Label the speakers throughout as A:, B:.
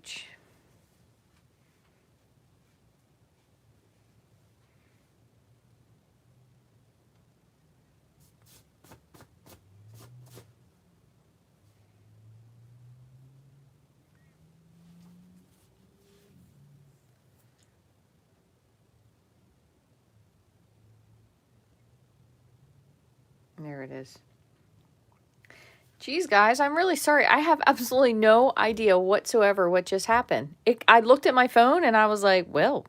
A: reach. There it is. Geez, guys, I'm really sorry. I have absolutely no idea whatsoever what just happened. I looked at my phone and I was like, well,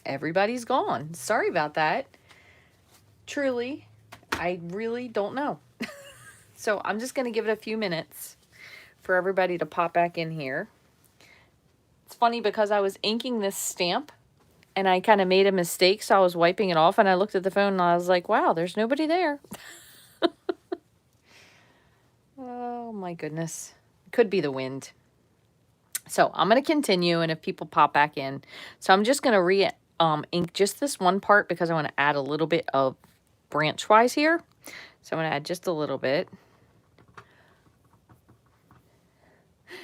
A: everybody's gone. Sorry about that. Truly, I really don't know. So I'm just going to give it a few minutes for everybody to pop back in here. It's funny because I was inking this stamp and I kind of made a mistake, so I was wiping it off and I looked at the phone and I was like, wow, there's nobody there. Oh my goodness. Could be the wind. So I'm going to continue, and if people pop back in. So I'm just going to ink just this one part because I want to add a little bit of branch-wise here. So I'm going to add just a little bit.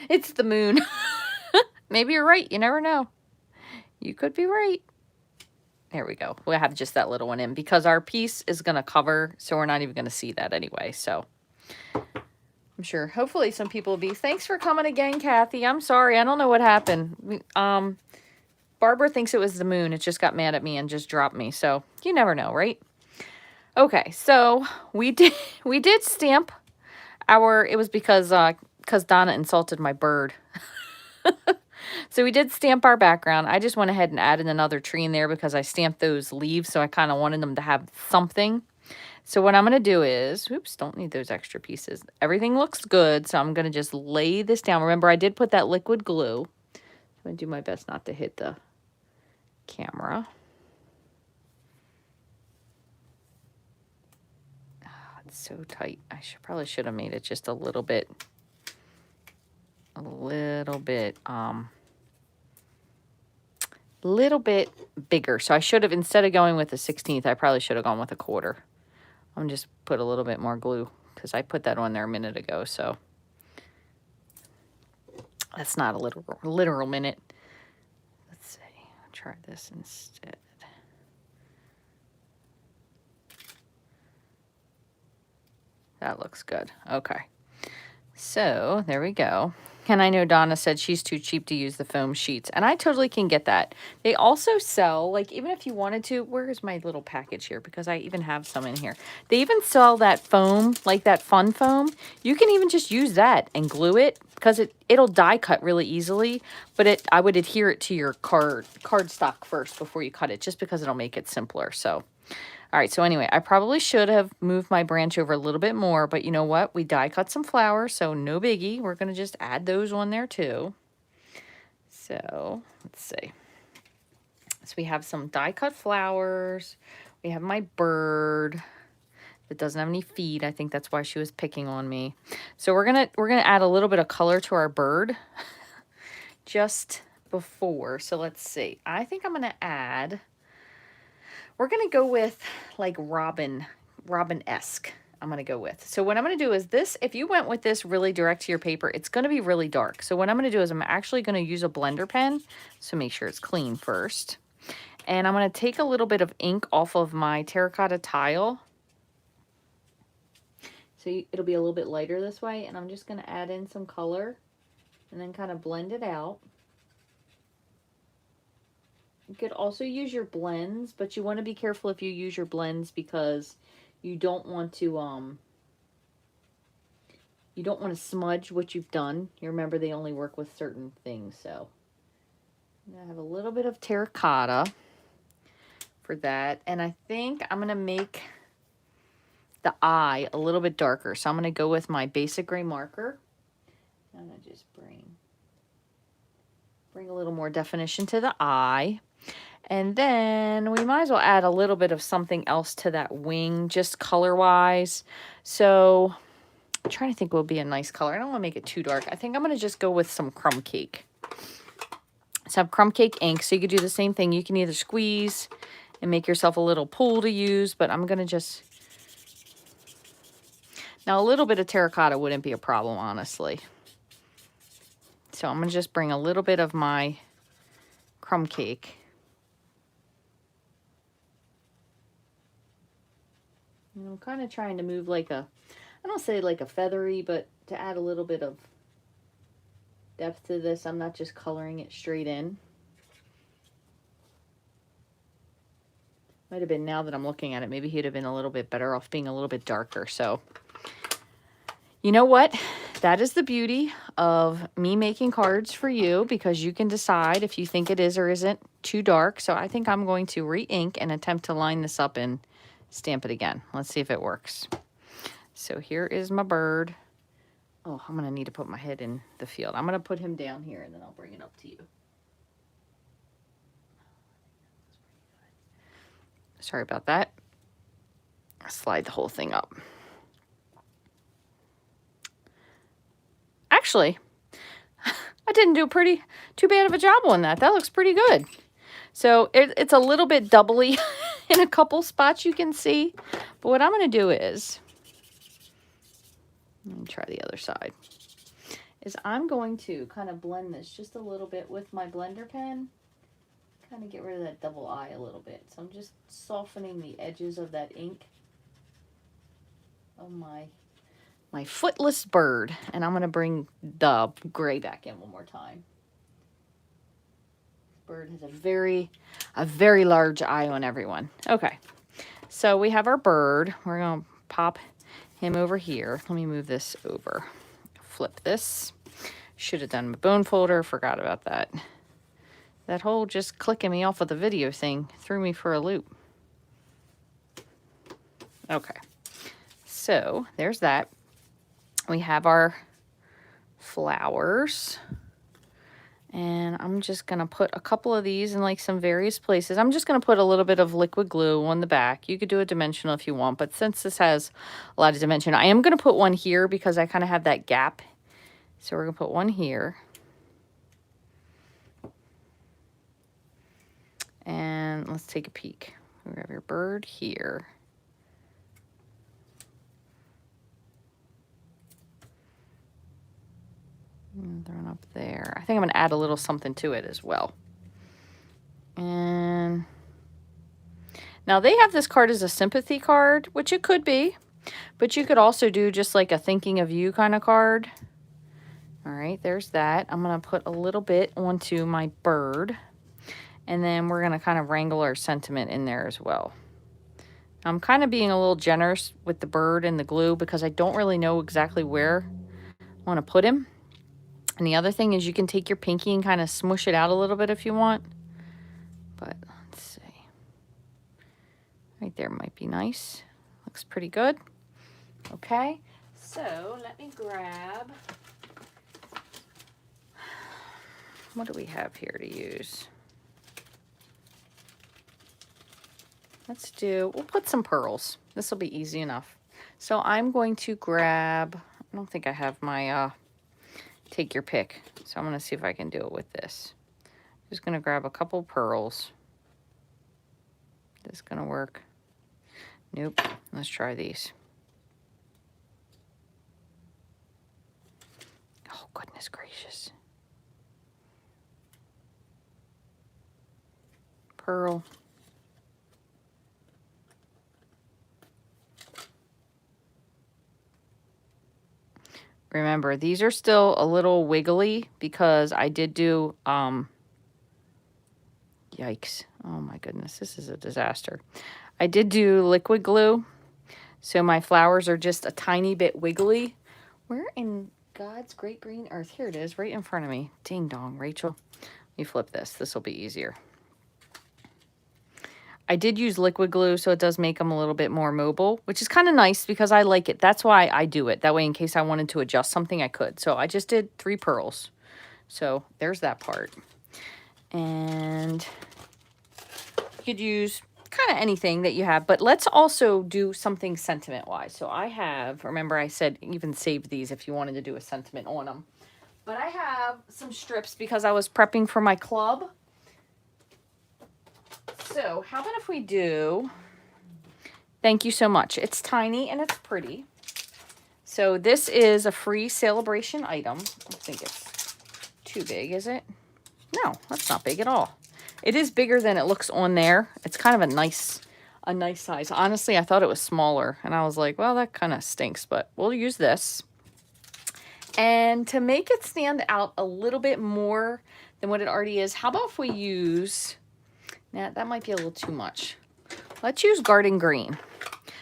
A: It's the moon. Maybe you're right. You never know. You could be right. There we go. We'll have just that little one in because our piece is going to cover, so we're not even going to see that anyway. So I'm sure hopefully some people will be. Thanks for coming again, Kathy. I'm sorry. I don't know what happened. Barbara thinks it was the moon. It just got mad at me and just dropped me. So you never know, right? Okay, so we did stamp our, it was because Donna insulted my bird. So we did stamp our background. I just went ahead and added another tree in there because I stamped those leaves, so I kind of wanted them to have something. So what I'm going to do is, oops, don't need those extra pieces. Everything looks good, so I'm going to just lay this down. Remember, I did put that liquid glue. I'm going to do my best not to hit the camera. Oh, it's so tight. I probably should have made it just a little bit bigger. So I should have, instead of going with a 16th, I probably should have gone with a 1/4. I'm just put a little bit more glue because I put that on there a minute ago. So that's not a literal minute. Let's see. I'll try this instead. That looks good. Okay. So there we go. And I know Donna said she's too cheap to use the foam sheets. And I totally can get that. They also sell, like, even if you wanted to, where is my little package here? Because I even have some in here. They even sell that foam, like that fun foam. You can even just use that and glue it because it'll die cut really easily. But I would adhere it to your cardstock first before you cut it, just because it'll make it simpler. So, all right, so anyway, I probably should have moved my branch over a little bit more, but you know what? We die cut some flowers, so no biggie. We're going to just add those on there too. So, let's see. So we have some die cut flowers. We have my bird that doesn't have any feet. I think that's why she was picking on me. So we're going to add a little bit of color to our bird just before. So let's see. I think I'm going to add, we're going to go with like Robin-esque. I'm going to go with. So what I'm going to do is this, if you went with this really direct to your paper, it's going to be really dark. So what I'm going to do is I'm actually going to use a blender pen. So make sure it's clean first. And I'm going to take a little bit of ink off of my terracotta tile. So it'll be a little bit lighter this way. And I'm just going to add in some color and then kind of blend it out. You could also use your blends, but you want to be careful if you use your blends because you don't want to smudge what you've done. You remember they only work with certain things, so I'm gonna have a little bit of terracotta for that, and I think I'm gonna make the eye a little bit darker. So I'm gonna go with my basic gray marker. I'm gonna just bring a little more definition to the eye. And then we might as well add a little bit of something else to that wing, just color-wise. So I'm trying to think what would be a nice color. I don't want to make it too dark. I think I'm going to just go with some crumb cake. So I have crumb cake ink, so you could do the same thing. You can either squeeze and make yourself a little pool to use, but I'm going to just... Now, a little bit of terracotta wouldn't be a problem, honestly. So I'm going to just bring a little bit of my crumb cake. And I'm kind of trying to move like a, I don't say like a feathery, but to add a little bit of depth to this. I'm not just coloring it straight in. Might have been, now that I'm looking at it, maybe he'd have been a little bit better off being a little bit darker. So you know what? That is the beauty of me making cards for you, because you can decide if you think it is or isn't too dark. So I think I'm going to re-ink and attempt to line this up and stamp it again. Let's see if it works. So here is my bird. Oh, I'm going to need to put my head in the field. I'm going to put him down here and then I'll bring it up to you. Sorry about that. Slide the whole thing up. Actually, I didn't do too bad of a job on that. That looks pretty good. So it's a little bit doubly in a couple spots, you can see. But what I'm going to do is, let me try the other side, is I'm going to kind of blend this just a little bit with my blender pen. Kind of get rid of that double eye a little bit. So I'm just softening the edges of that ink of my footless bird. And I'm going to bring the gray back in one more time. Bird has a very large eye on everyone. Okay, so we have our bird. We're going to pop him over here. Let me move this over. Flip this. Should have done my bone folder. Forgot about that. That whole just clicking me off of the video thing threw me for a loop. Okay, so there's that. We have our flowers. And I'm just going to put a couple of these in like some various places. I'm just going to put a little bit of liquid glue on the back. You could do a dimensional if you want, but since this has a lot of dimension, I am going to put one here because I kind of have that gap. So we're going to put one here. And let's take a peek. We have your bird here. And thrown up there. I think I'm going to add a little something to it as well. And now they have this card as a sympathy card, which it could be, but you could also do just like a thinking of you kind of card. All right, there's that. I'm going to put a little bit onto my bird, and then we're going to kind of wrangle our sentiment in there as well. I'm kind of being a little generous with the bird and the glue because I don't really know exactly where I want to put him. And the other thing is you can take your pinky and kind of smush it out a little bit if you want. But let's see. Right there might be nice. Looks pretty good. Okay, so let me grab, what do we have here to use? We'll put some pearls. This will be easy enough. So I'm going to grab, I don't think I have my, take your pick. So I'm going to see if I can do it with this. Just going to grab a couple pearls. Is this going to work? Nope. Let's try these. Oh, goodness gracious. Pearl. Remember, these are still a little wiggly because I did do, yikes. Oh my goodness, this is a disaster. I did do liquid glue, so my flowers are just a tiny bit wiggly. Where in God's great green earth? Here it is, right in front of me. Ding dong, Rachel. Let me flip this. This will be easier. I did use liquid glue, so it does make them a little bit more mobile, which is kind of nice because I like it. That's why I do it. That way, in case I wanted to adjust something, I could. So I just did 3 pearls. So there's that part. And you could use kind of anything that you have, but let's also do something sentiment-wise. So I have, remember I said even save these if you wanted to do a sentiment on them. But I have some strips because I was prepping for my club. So how about if we do, thank you so much. It's tiny and it's pretty. So this is a free celebration item. I think it's too big, is it? No, that's not big at all. It is bigger than it looks on there. It's kind of a nice size. Honestly, I thought it was smaller, and I was like, well, that kind of stinks, but we'll use this. And to make it stand out a little bit more than what it already is, how about if we use, nah, that might be a little too much. Let's use Garden Green.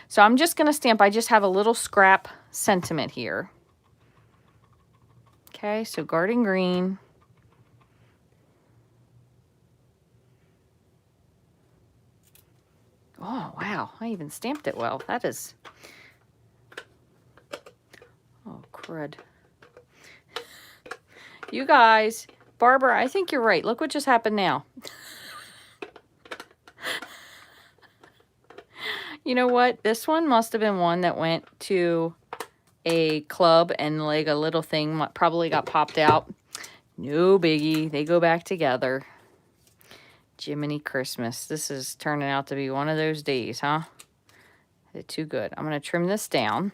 A: So I'm just going to stamp, I just have a little scrap sentiment here. Okay, so Garden Green. Oh, wow, I even stamped it well. That is, oh, crud. You guys, Barbara, I think you're right. Look what just happened now. You know what? This one must have been one that went to a club and like a little thing probably got popped out. No biggie. They go back together. Jiminy Christmas. This is turning out to be one of those days, huh? They're too good. I'm going to trim this down.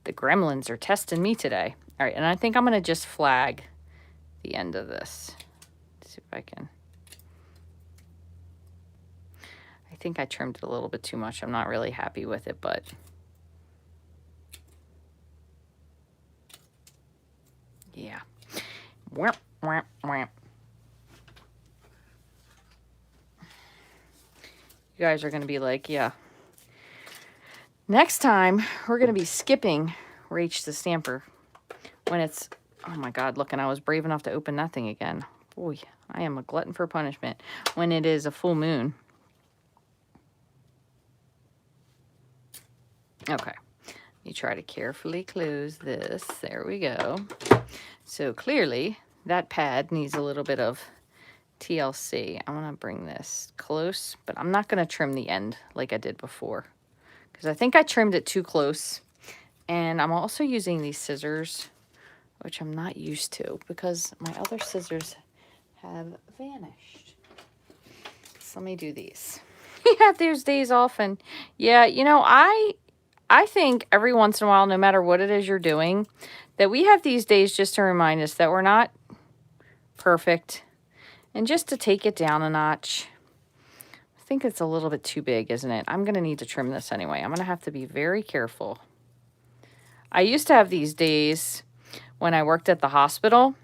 A: The gremlins are testing me today. All right, and I think I'm going to just flag the end of this. Let's see if I can. I think I trimmed it a little bit too much. I'm not really happy with it, but yeah. Wham, wham, wham. You guys are going to be like, yeah. Next time, we're going to be skipping Rachthestamper when it's, oh my God, look, and I was brave enough to open that thing again. Boy, I am a glutton for punishment when it is a full moon. Okay, let me try to carefully close this. There we go. So clearly, that pad needs a little bit of TLC. I'm going to bring this close, but I'm not going to trim the end like I did before, because I think I trimmed it too close. And I'm also using these scissors, which I'm not used to because my other scissors have vanished. So let me do these. You have those days off, and yeah, you know, I think every once in a while, no matter what it is you're doing, that we have these days just to remind us that we're not perfect and just to take it down a notch. I think it's a little bit too big, isn't it? I'm going to need to trim this anyway. I'm going to have to be very careful. I used to have these days when I worked at the hospital,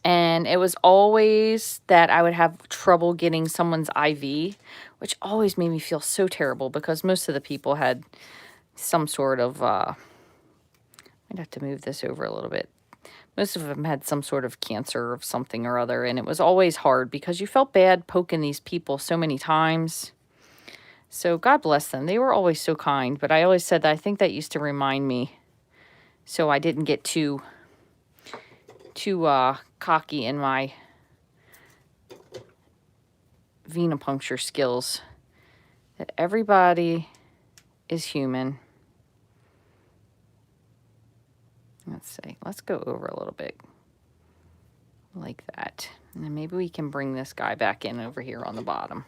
A: and it was always that I would have trouble getting someone's IV, which always made me feel so terrible because most of the people had some sort of, I'd have to move this over a little bit. Most of them had some sort of cancer of something or other, and it was always hard because you felt bad poking these people so many times. So God bless them. They were always so kind, but I always said that I think that used to remind me so I didn't get too cocky in my venipuncture skills, that everybody is human. Let's see. Let's go over a little bit like that. And then maybe we can bring this guy back in over here on the bottom.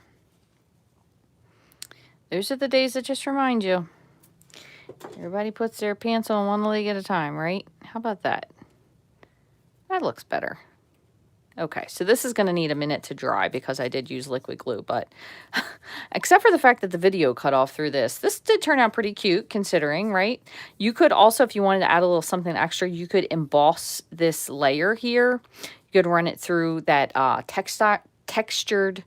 A: Those are the days that just remind you. Everybody puts their pants on one leg at a time, right? How about that? That looks better. Okay, so this is going to need a minute to dry because I did use liquid glue, but except for the fact that the video cut off through this did turn out pretty cute considering, right? You could also, if you wanted to add a little something extra, you could emboss this layer here. You could run it through that textured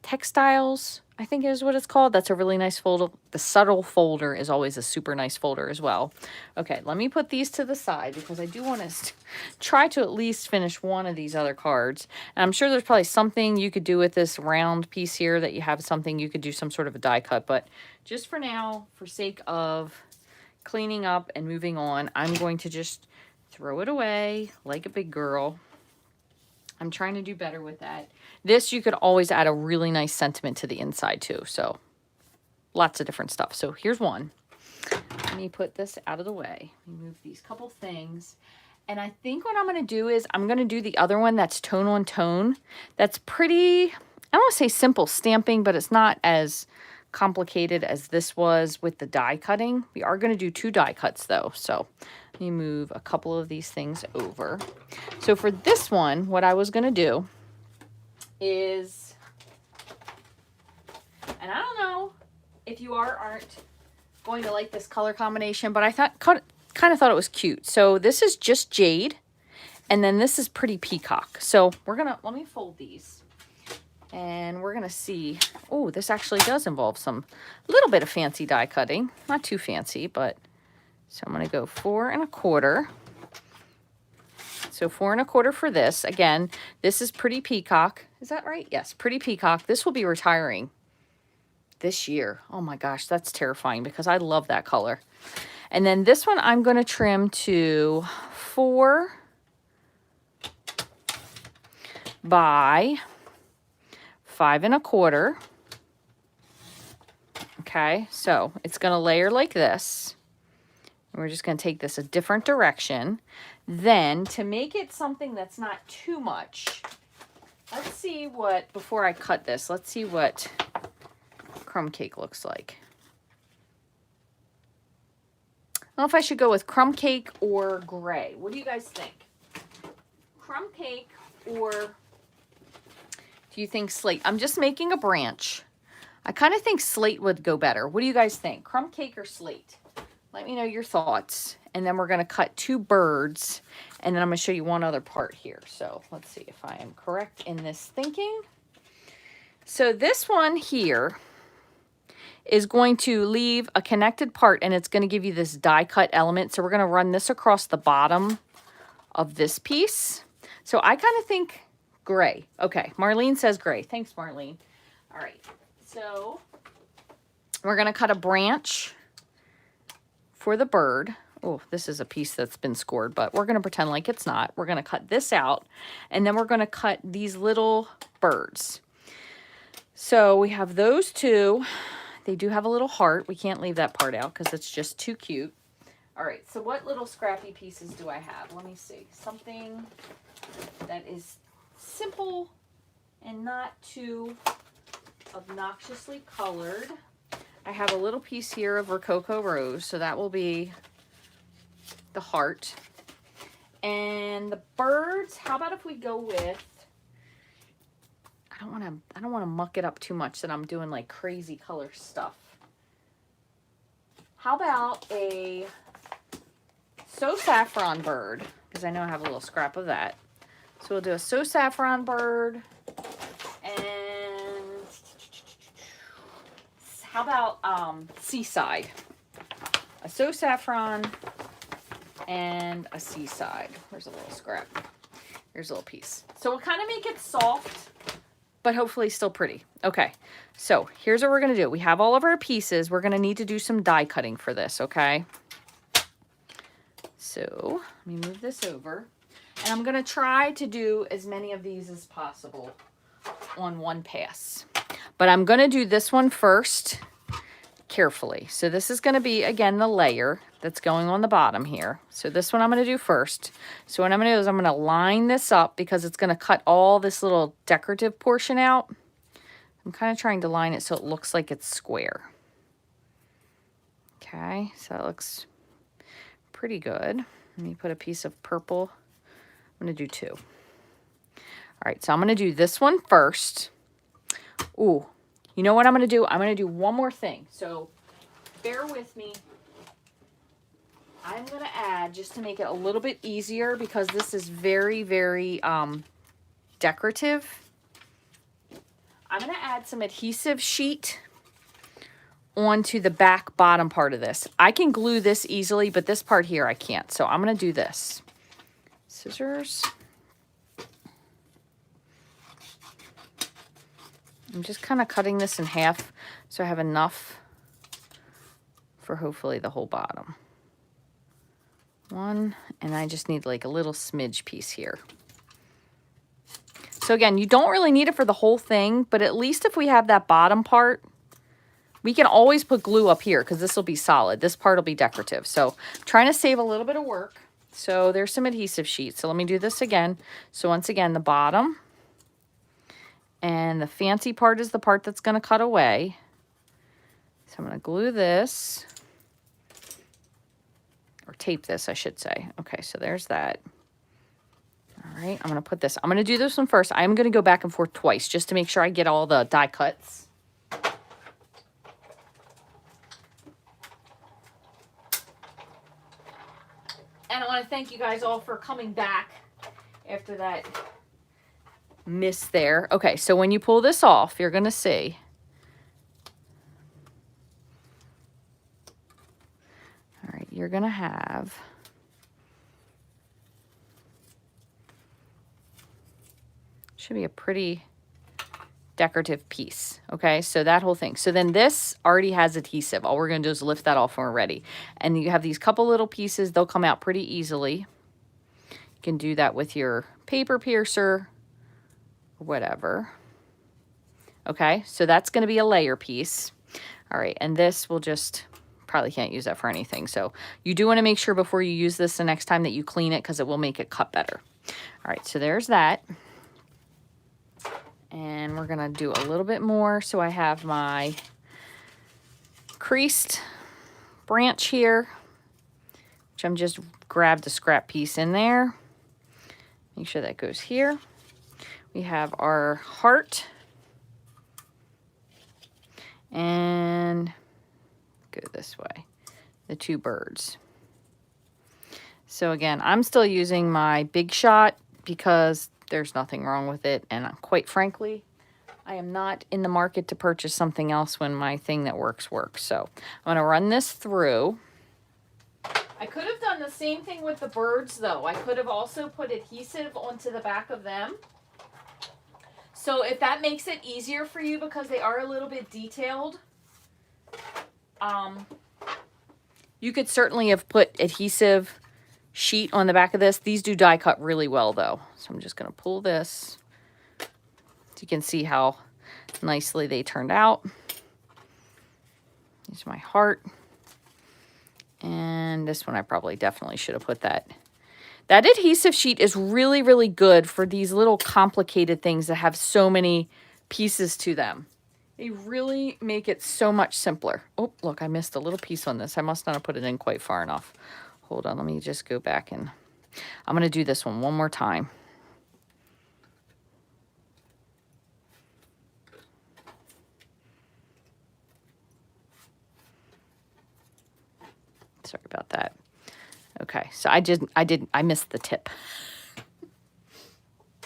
A: textiles, I think is what it's called. That's a really nice folder. The subtle folder is always a super nice folder as well. Okay, let me put these to the side because I do want to try to at least finish one of these other cards. And I'm sure there's probably something you could do with this round piece here, that you have something you could do some sort of a die cut. But just for now, for sake of cleaning up and moving on, I'm going to just throw it away like a big girl. I'm trying to do better with that. This, you could always add a really nice sentiment to the inside too. So lots of different stuff. So here's one. Let me put this out of the way. Move these couple things. And I think what I'm going to do is I'm going to do the other one that's tone on tone. That's pretty, I don't want to say simple stamping, but it's not as complicated as this was with the die cutting. We are going to do 2 die cuts though. So let me move a couple of these things over. So for this one, what I was going to do is, and I don't know if you aren't going to like this color combination, but I kind of thought it was cute. So this is just jade, and then this is pretty peacock. So let me fold these, and we're gonna see. Oh, this actually does involve a little bit of fancy die cutting, not too fancy, but so I'm gonna go 4 1/4. So 4 1/4 for this. Again, this is pretty peacock. Is that right? Yes, pretty peacock. This will be retiring this year. Oh my gosh, that's terrifying because I love that color. And then this one I'm going to trim to 4 by 5 1/4. Okay, so it's going to layer like this. And we're just going to take this a different direction. Then to make it something that's not too much, let's see what, before I cut this, let's see what crumb cake looks like. I don't know if I should go with crumb cake or gray. What do you guys think? Crumb cake, or do you think slate? I'm just making a branch. I kind of think slate would go better. What do you guys think? Crumb cake or slate? Let me know your thoughts. And then we're going to cut 2 birds. And then I'm going to show you one other part here. So let's see if I am correct in this thinking. So this one here is going to leave a connected part, and it's going to give you this die cut element. So we're going to run this across the bottom of this piece. So I kind of think gray. Okay, Marlene says gray. Thanks, Marlene. All right, so we're going to cut a branch for the bird. Oh, this is a piece that's been scored, but we're going to pretend like it's not. We're going to cut this out, and then we're going to cut these little birds. So we have those 2. They do have a little heart. We can't leave that part out because it's just too cute. All right, so what little scrappy pieces do I have? Let me see. Something that is simple and not too obnoxiously colored. I have a little piece here of Rococo Rose, so that will be the heart. And the birds, how about if we go with, I don't want to muck it up too much that I'm doing like crazy color stuff. How about a So Saffron bird? Because I know I have a little scrap of that. So we'll do a So Saffron bird. And how about Seaside? A So Saffron and a Seaside. Where's a little scrap? Here's a little piece. So we'll kind of make it soft, but hopefully still pretty. Okay, so here's what we're going to do. We have all of our pieces. We're going to need to do some die cutting for this, okay? So let me move this over. And I'm going to try to do as many of these as possible on one pass. But I'm going to do this one first carefully. So this is going to be, again, the layer that's going on the bottom here. So this one I'm going to do first. So what I'm going to do is I'm going to line this up because it's going to cut all this little decorative portion out. I'm kind of trying to line it so it looks like it's square. Okay, so that looks pretty good. Let me put a piece of purple. I'm going to do 2. All right, so I'm going to do this one first. Ooh, you know what I'm going to do? I'm going to do one more thing. So bear with me. I'm going to add, just to make it a little bit easier, because this is very, very decorative. I'm going to add some adhesive sheet onto the back bottom part of this. I can glue this easily, but this part here I can't. So I'm going to do this. Scissors. I'm just kind of cutting this in half so I have enough for hopefully the whole bottom. One, and I just need like a little smidge piece here. So again, you don't really need it for the whole thing, but at least if we have that bottom part, we can always put glue up here because this will be solid. This part will be decorative. So I'm trying to save a little bit of work. So there's some adhesive sheets. So let me do this again. So once again, the bottom. And the fancy part is the part that's going to cut away. So I'm going to glue this, or tape this, I should say. Okay, so there's that. All right, I'm going to put this, I'm going to do this one first. I'm going to go back and forth twice just to make sure I get all the die cuts. And I want to thank you guys all for coming back after that miss there. Okay, so when you pull this off, you're going to see. All right, you're going to have should be a pretty decorative piece. Okay, so that whole thing. So then this already has adhesive. All we're going to do is lift that off when we're ready. And you have these couple little pieces. They'll come out pretty easily. You can do that with your paper piercer or whatever. Okay, so that's going to be a layer piece. All right, and this will just, probably can't use that for anything. So you do want to make sure before you use this the next time that you clean it, because it will make it cut better. All right, so there's that. And we're going to do a little bit more. So I have my creased branch here, which I'm just grabbed a scrap piece in there. Make sure that goes here. We have our heart. And go this way, the two birds. So again, I'm still using my Big Shot because there's nothing wrong with it. And quite frankly, I am not in the market to purchase something else when my thing that works. So I'm going to run this through. I could have done the same thing with the birds though. I could have also put adhesive onto the back of them. So if that makes it easier for you because they are a little bit detailed, you could certainly have put adhesive sheet on the back of this. These do die cut really well though. So I'm just going to pull this so you can see how nicely they turned out. Here's my heart. And this one I probably definitely should have put that. That adhesive sheet is really, really good for these little complicated things that have so many pieces to them. They really make it so much simpler. Oh, look, I missed a little piece on this. I must not have put it in quite far enough. Hold on, let me just go back and I'm going to do this one more time. Sorry about that. Okay, so I missed the tip.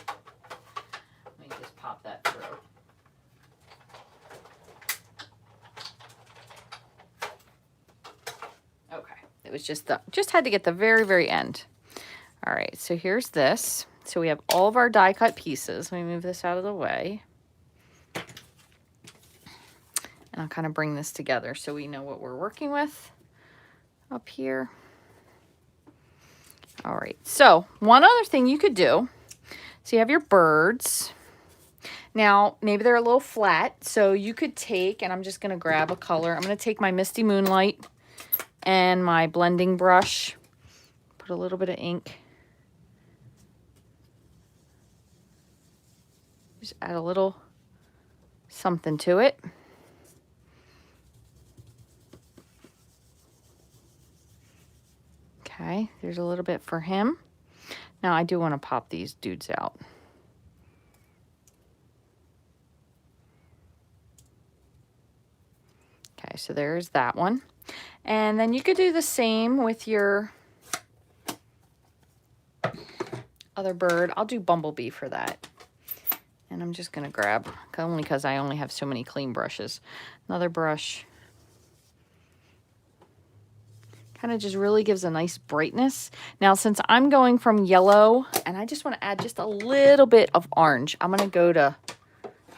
A: Let me just pop that through. Okay, it was just had to get the very, very end. All right, so here's this. So we have all of our die cut pieces. Let me move this out of the way. And I'll kind of bring this together so we know what we're working with up here. All right, so one other thing you could do, so you have your birds. Now, maybe they're a little flat, so you could take, and I'm just going to grab a color. I'm going to take my Misty Moonlight and my blending brush, put a little bit of ink. Just add a little something to it. Okay, there's a little bit for him. Now I do want to pop these dudes out. Okay, so there's that one. And then you could do the same with your other bird. I'll do Bumblebee for that. And I'm just going to grab, only because I only have so many clean brushes, another brush. Kind of just really gives a nice brightness. Now, since I'm going from yellow, and I just want to add just a little bit of orange, I'm going to go to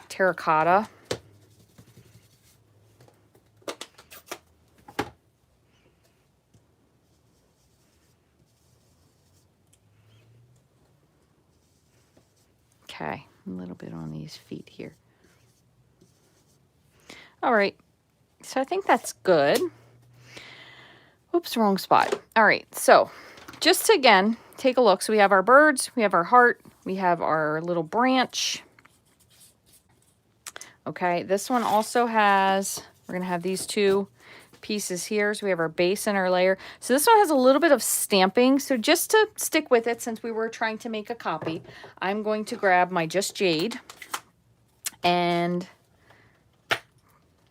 A: terracotta. Okay, a little bit on these feet here. All right, so I think that's good. Oops, wrong spot. All right, so just to, again, take a look. So we have our birds, we have our heart, we have our little branch. Okay, this one also has We're going to have these two pieces here. So we have our base and our layer. So this one has a little bit of stamping. So just to stick with it, since we were trying to make a copy, I'm going to grab my Just Jade. And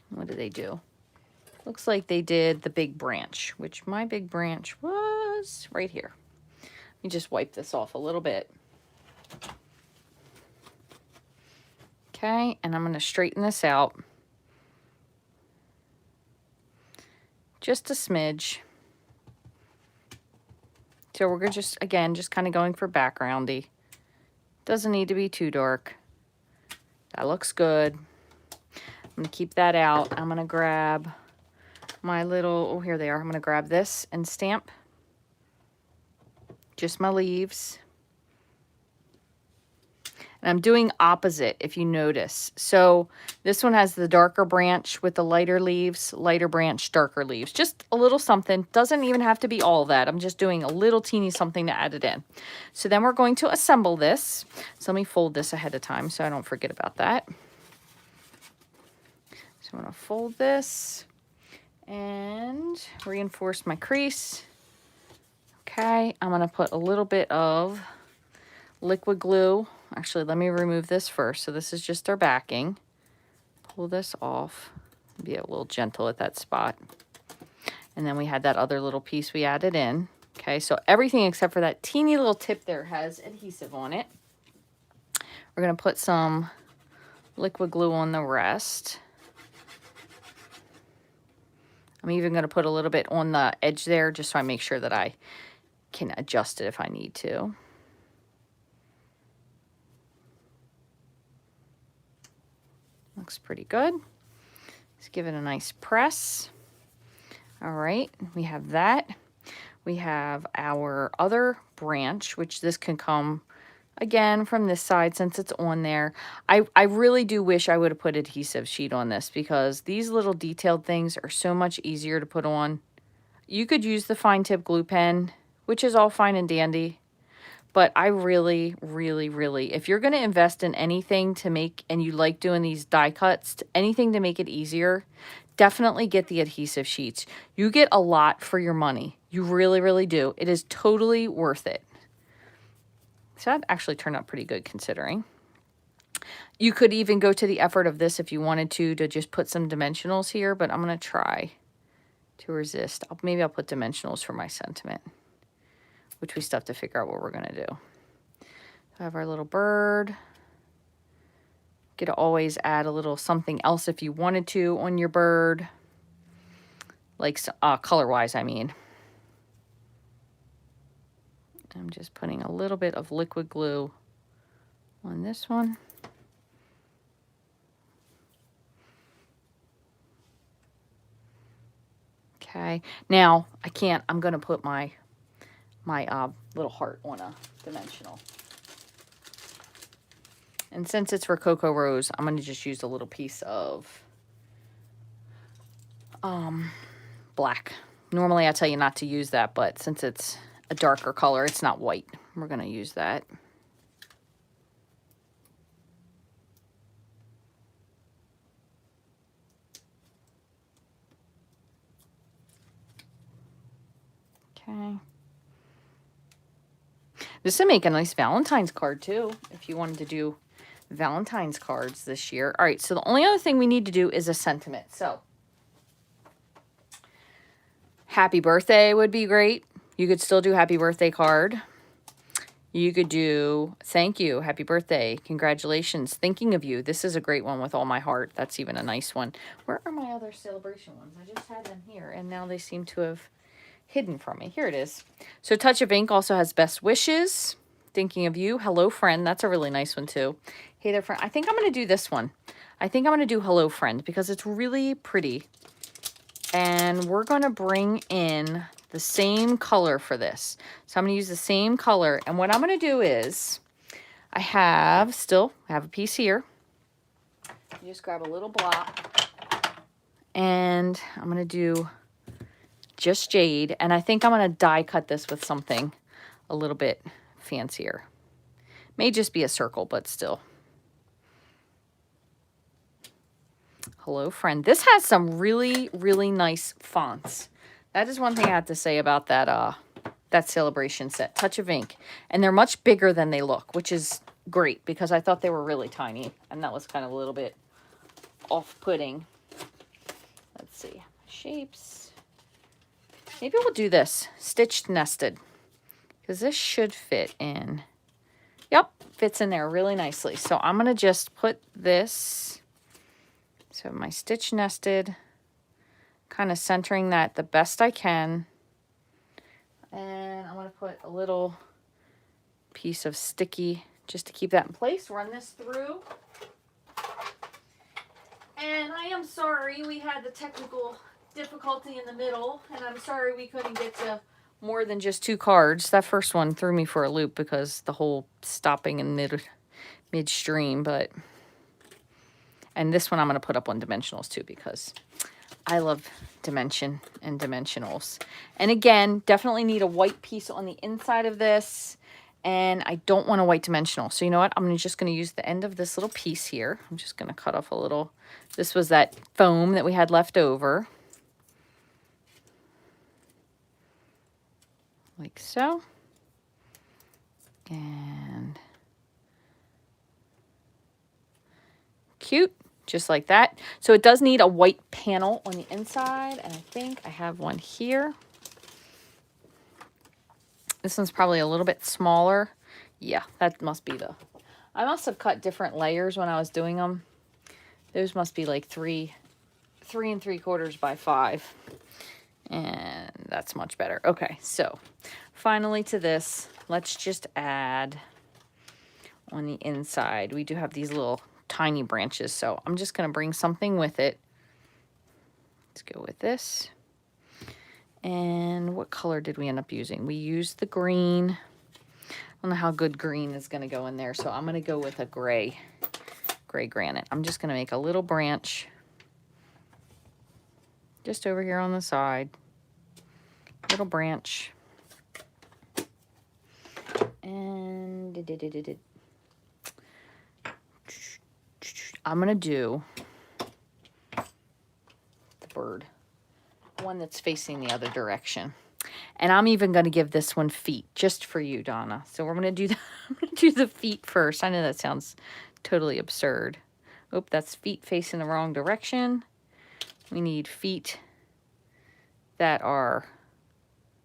A: what did they do? Looks like they did the big branch, which my big branch was right here. Let me just wipe this off a little bit. Okay, and I'm going to straighten this out. Just a smidge. So we're going to just, again, just kind of going for backgroundy. Doesn't need to be too dark. That looks good. I'm going to keep that out. I'm going to grab my little, oh, here they are. I'm going to grab this and stamp just my leaves. And I'm doing opposite, if you notice. So this one has the darker branch with the lighter leaves, lighter branch, darker leaves. Just a little something. Doesn't even have to be all that. I'm just doing a little teeny something to add it in. So then we're going to assemble this. So let me fold this ahead of time so I don't forget about that. So I'm going to fold this and reinforce my crease. Okay, I'm going to put a little bit of liquid glue. Actually, let me remove this first. So this is just our backing. Pull this off. Be a little gentle at that spot. And then we had that other little piece we added in. Okay, so everything except for that teeny little tip there has adhesive on it. We're going to put some liquid glue on the rest. I'm even going to put a little bit on the edge there just so I make sure that I can adjust it if I need to. Looks pretty good. Let's give it a nice press. All right, we have that. We have our other branch, which this can come again from this side since it's on there. I really do wish I would have put adhesive sheet on this because these little detailed things are so much easier to put on. You could use the fine tip glue pen, which is all fine and dandy. But I really, if you're going to invest in anything to make, and you like doing these die cuts, anything to make it easier, definitely get the adhesive sheets. You get a lot for your money. You really do. It is totally worth it. So that actually turned out pretty good considering. You could even go to the effort of this if you wanted to just put some dimensionals here, but I'm going to try to resist. Maybe I'll put dimensionals for my sentiment, which we still have to figure out what we're going to do. I have our little bird. You could always add a little something else if you wanted to on your bird, like color-wise, I mean. I'm just putting a little bit of liquid glue on this one. Okay, now I'm going to put my little heart on a dimensional. And since it's Rococo Rose, I'm going to just use a little piece of black. Normally I tell you not to use that, but since it's a darker color, it's not white, we're going to use that. Okay. This would make a nice Valentine's card too, if you wanted to do Valentine's cards this year. All right, so the only other thing we need to do is a sentiment. So, happy birthday would be great. You could still do happy birthday card. You could do thank you, happy birthday, congratulations, thinking of you. This is a great one with all my heart. That's even a nice one. Where are my other celebration ones? I just had them here, and now they seem to have hidden from me. Here it is. So Touch of Ink also has best wishes, thinking of you, hello friend. That's a really nice one too. Hey there friend. I think I'm going to do this one. I think I'm going to do hello friend because it's really pretty. And we're going to bring in the same color for this. So I'm going to use the same color. And what I'm going to do is I have a piece here. You just grab a little block and I'm going to do Just Jade, and I think I'm going to die cut this with something a little bit fancier. May just be a circle, but still. Hello Friend. This has some really, really nice fonts. That is one thing I have to say about that that celebration set. Touch of Ink. And they're much bigger than they look, which is great because I thought they were really tiny. And that was kind of a little bit off-putting. Let's see. Shapes. Maybe we'll do this. Stitched nested. Because this should fit in. Yep. Fits in there really nicely. So I'm going to just put this. So my stitch nested. Kind of centering that the best I can. And I'm going to put a little piece of sticky just to keep that in place. Run this through. And I am sorry we had the technical difficulty in the middle. And I'm sorry we couldn't get to more than just 2 cards. That first one threw me for a loop because the whole stopping in midstream. And this one I'm going to put up on dimensionals too because I love dimension and dimensionals. And again, definitely need a white piece on the inside of this. And I don't want a white dimensional. So you know what? I'm just going to use the end of this little piece here. I'm just going to cut off a little. This was that foam that we had left over. Like so. And cute. Just like that. So it does need a white panel on the inside. And I think I have one here. This one's probably a little bit smaller. Yeah, that must be the... I must have cut different layers when I was doing them. Those must be like 3 3/3 by 5. And that's much better. Okay, so finally to this, let's just add on the inside. We do have these little tiny branches, so I'm just going to bring something with it. Let's go with this. And what color did we end up using? We used the green. I don't know how good green is going to go in there, so I'm going to go with a gray granite. I'm just going to make a little branch just over here on the side. Little branch. And I'm going to do the bird. One that's facing the other direction. And I'm even going to give this one feet just for you, Donna. So we're going to do the, I'm going to do the feet first. I know that sounds totally absurd. Oh, that's feet facing the wrong direction. We need feet that are,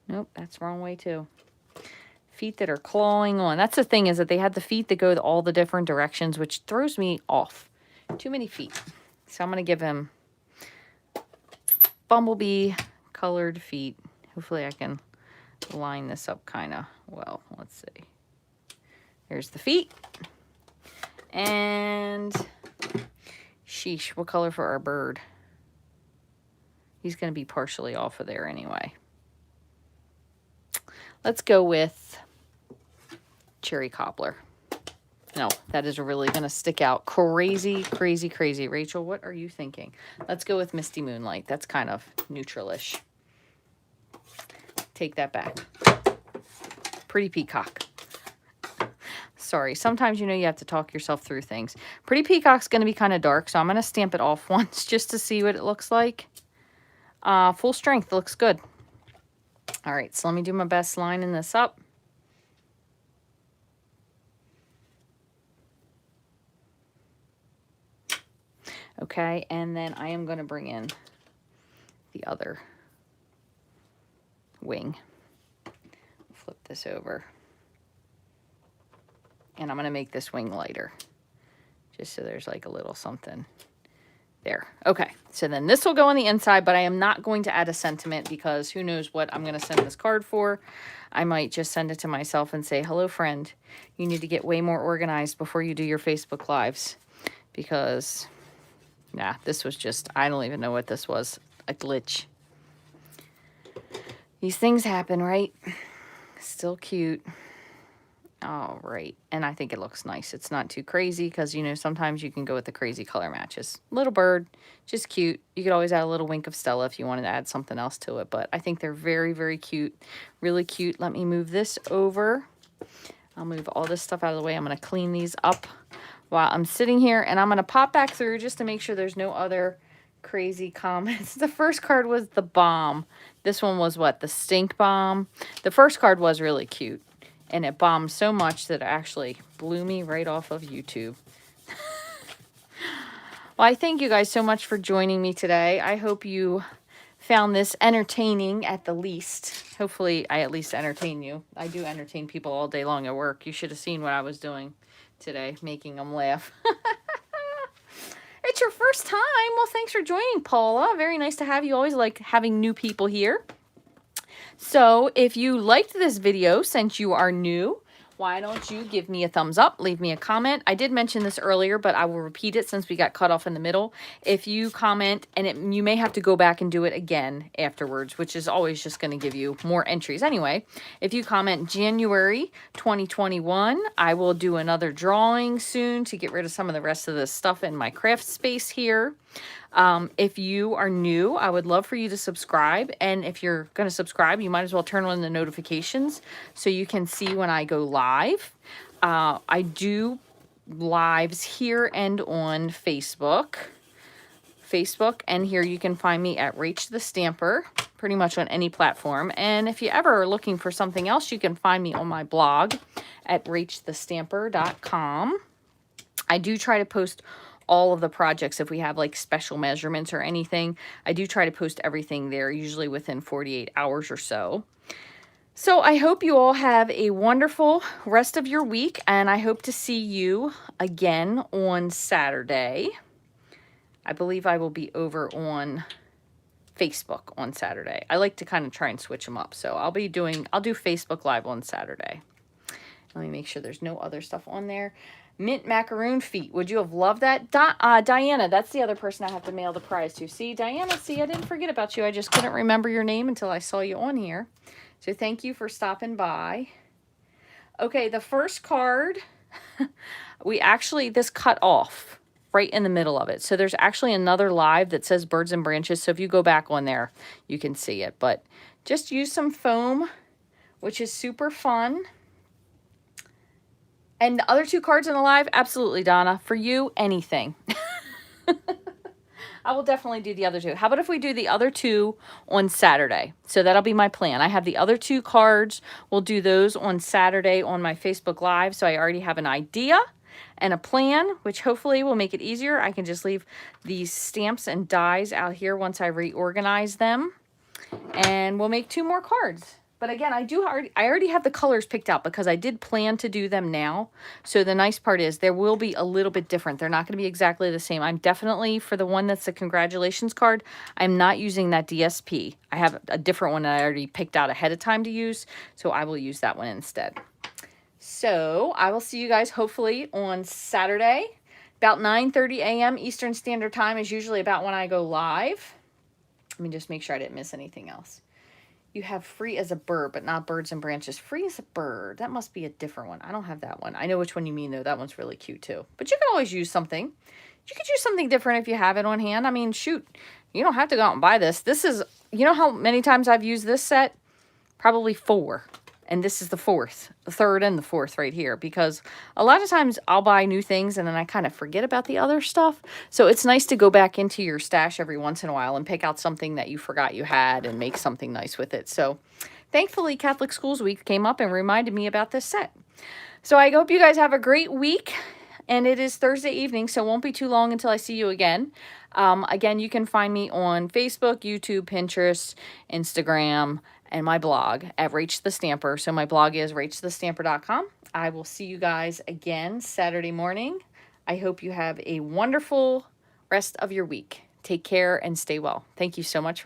A: nope, that's the wrong way too. Feet that are clawing on. That's the thing, is that they had the feet that go all the different directions, which throws me off. Too many feet. So I'm going to give him bumblebee colored feet. Hopefully I can line this up kind of well. Let's see. Here's the feet. And sheesh, what color for our bird? He's going to be partially off of there anyway. Let's go with cherry cobbler. No, that is really going to stick out. Crazy, crazy, crazy. Rachel, what are you thinking? Let's go with Misty Moonlight. That's kind of neutralish. Take that back. Pretty Peacock. Sorry, sometimes you know you have to talk yourself through things. Pretty Peacock's going to be kind of dark, so I'm going to stamp it off once just to see what it looks like. Full strength looks good. All right, so let me do my best lining this up. Okay, and then I am going to bring in the other wing. Flip this over. And I'm going to make this wing lighter. Just so there's like a little something there. Okay, so then this will go on the inside, but I am not going to add a sentiment because who knows what I'm going to send this card for. I might just send it to myself and say, hello, friend. You need to get way more organized before you do your Facebook Lives. Because, nah, this was just, I don't even know what this was. A glitch. These things happen, right? Still cute. All right, and I think it looks nice. It's not too crazy because, you know, sometimes you can go with the crazy color matches. Little bird, just cute. You could always add a little wink of Stella if you wanted to add something else to it, but I think they're very, very cute. Really cute. Let me move this over. I'll move all this stuff out of the way. I'm going to clean these up while I'm sitting here, and I'm going to pop back through just to make sure there's no other crazy comments. The first card was the bomb. This one was what? The stink bomb. The first card was really cute. And it bombed so much that it actually blew me right off of YouTube. Well, I thank you guys so much for joining me today. I hope you found this entertaining at the least. Hopefully, I at least entertain you. I do entertain people all day long at work. You should have seen what I was doing today, making them laugh. It's your first time. Well, thanks for joining, Paula. Very nice to have you. Always like having new people here. So if you liked this video, since you are new, why don't you give me a thumbs up, leave me a comment. I did mention this earlier, but I will repeat it since we got cut off in the middle. If you comment, and you may have to go back and do it again afterwards, which is always just going to give you more entries anyway. If you comment January 2021, I will do another drawing soon to get rid of some of the rest of the stuff in my craft space here. If you are new, I would love for you to subscribe. And if you're going to subscribe, you might as well turn on the notifications so you can see when I go live. I do lives here and on Facebook. And here you can find me at Rachthestamper, pretty much on any platform. And if you ever are looking for something else, you can find me on my blog at Rachthestamper.com. I do try to post all of the projects. If we have like special measurements or anything, I do try to post everything there, usually within 48 hours or so. So I hope you all have a wonderful rest of your week, and I hope to see you again on Saturday. I believe I will be over on Facebook on Saturday. I like to kind of try and switch them up. So I'll do Facebook Live on Saturday. Let me make sure there's no other stuff on there. Mint macaroon feet. Would you have loved that? Diana, that's the other person I have to mail the prize to. See, Diana, see, I didn't forget about you. I just couldn't remember your name until I saw you on here. So thank you for stopping by. Okay, the first card, this cut off right in the middle of it. So there's actually another live that says Birds and Branches. So if you go back on there, you can see it. But just use some foam, which is super fun. And the other two cards in the live, absolutely, Donna. For you, anything. I will definitely do the other two. How about if we do the other two on Saturday? So that'll be my plan. I have the other two cards. We'll do those on Saturday on my Facebook Live. So I already have an idea and a plan, which hopefully will make it easier. I can just leave these stamps and dies out here once I reorganize them. And we'll make two more cards. But again, I already have the colors picked out because I did plan to do them now. So the nice part is there will be a little bit different. They're not going to be exactly the same. I'm definitely, for the one that's the congratulations card, I'm not using that DSP. I have a different one that I already picked out ahead of time to use. So I will use that one instead. So I will see you guys hopefully on Saturday. About 9:30 a.m. Eastern Standard Time is usually about when I go live. Let me just make sure I didn't miss anything else. You have Free as a Bird, but not Birds and Branches. Free as a Bird. That must be a different one. I don't have that one. I know which one you mean, though. That one's really cute, too. But you can always use something. You could use something different if you have it on hand. I mean, shoot. You don't have to go out and buy this. This is, you know how many times I've used this set? Probably 4. And this is the 4th, the 3rd and the 4th right here. Because a lot of times I'll buy new things and then I kind of forget about the other stuff. So it's nice to go back into your stash every once in a while and pick out something that you forgot you had and make something nice with it. So thankfully Catholic Schools Week came up and reminded me about this set. So I hope you guys have a great week. And it is Thursday evening, so it won't be too long until I see you again. Again, you can find me on Facebook, YouTube, Pinterest, Instagram, and my blog at Rachthestamper. So my blog is Rachthestamper.com. I will see you guys again Saturday morning. I hope you have a wonderful rest of your week. Take care and stay well. Thank you so much for